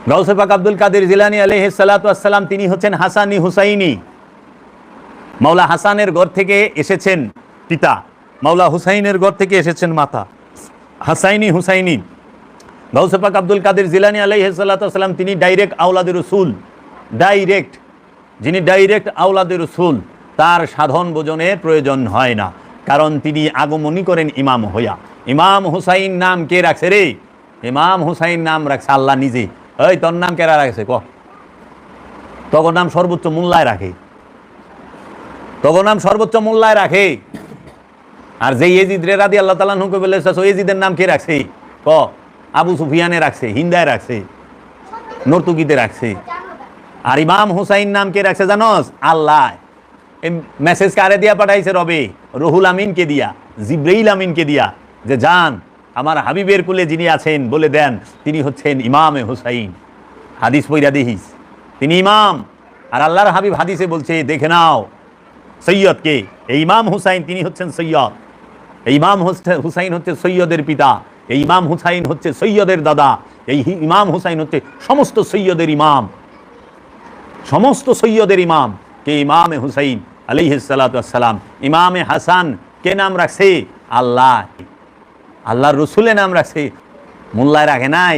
গাউসে পাক আব্দুল কাদের জিলানী আলাইহিস সালাতু ওয়াস সালাম তিনি হচ্ছেন হাসানি হুসাইনি। মাওলা হাসানের ঘর থেকে এসেছেন পিতা, মাওলা হুসাইনের ঘর থেকে এসেছেন মাতা, হাসাইনি হুসাইনি। গাউসে পাক আব্দুল কাদের জিলানী আলাইহিস সালাতু ওয়াস সালাম তিনি ডাইরেক্ট আওলাদে রাসূল, ডাইরেক্ট, যিনি ডাইরেক্ট আওলাদে রাসূল, তার সাধন ভোজনের প্রয়োজন হয় না, কারণ তিনি আগমনী করেন ইমাম হইয়া। ইমাম হুসাইন নাম কে রাখছে রে? ইমাম হুসাইন নাম রাখছে আল্লাহ নিজে। ওই তোর নাম কেরা রাখছে ক? তখন নাম সর্বোচ্চ মূল্যায় রাখে, তখন নাম সর্বোচ্চ মূল্যায় রাখে। আর যে ইয়েজিদ রে রাদিয়াল্লাহু তাআলা আনহু বলে ইয়েজিদের নাম কে রাখছে ক? আবু সুফিয়ানে রাখছে, হিন্দায় রাখছে, নর্তুকিতে রাখছে। আর ইমাম হুসাইন নাম কে রাখছে জানোস? আল্লাহ। এই মেসেজ কারে দিয়া পাঠাইছে? রবে রুহুল আমিনকে দিয়া, জিব্রাইল আমিনকে দিয়া, যে যান আমার হাবিবের কুলে যিনি আছেন বলে দেন তিনি হচ্ছেন ইমামে হুসাইন। হাদিস পইরা দেখিস, তিনি ইমাম। আর আল্লাহর হাবিব হাদিসে বলছে দেখে নাও সৈয়দকে, এই ইমাম হুসাইন তিনি হচ্ছেন সৈয়দ। এই ইমাম হুসাইন হচ্ছে সৈয়দের পিতা, এই ইমাম হুসাইন হচ্ছে সৈয়দের দাদা, এই ইমাম হুসাইন হচ্ছে সমস্ত সৈয়দের ইমাম, সমস্ত সৈয়দের ইমাম কে ইমামে হুসাইন আলাইহিস সালাতু ওয়াস সালাম। ইমামে হাসান কে নাম রাখছে? আল্লাহ, আল্লাহর রসুলের নাম রাখছে, মোল্লায় রাখে নাই।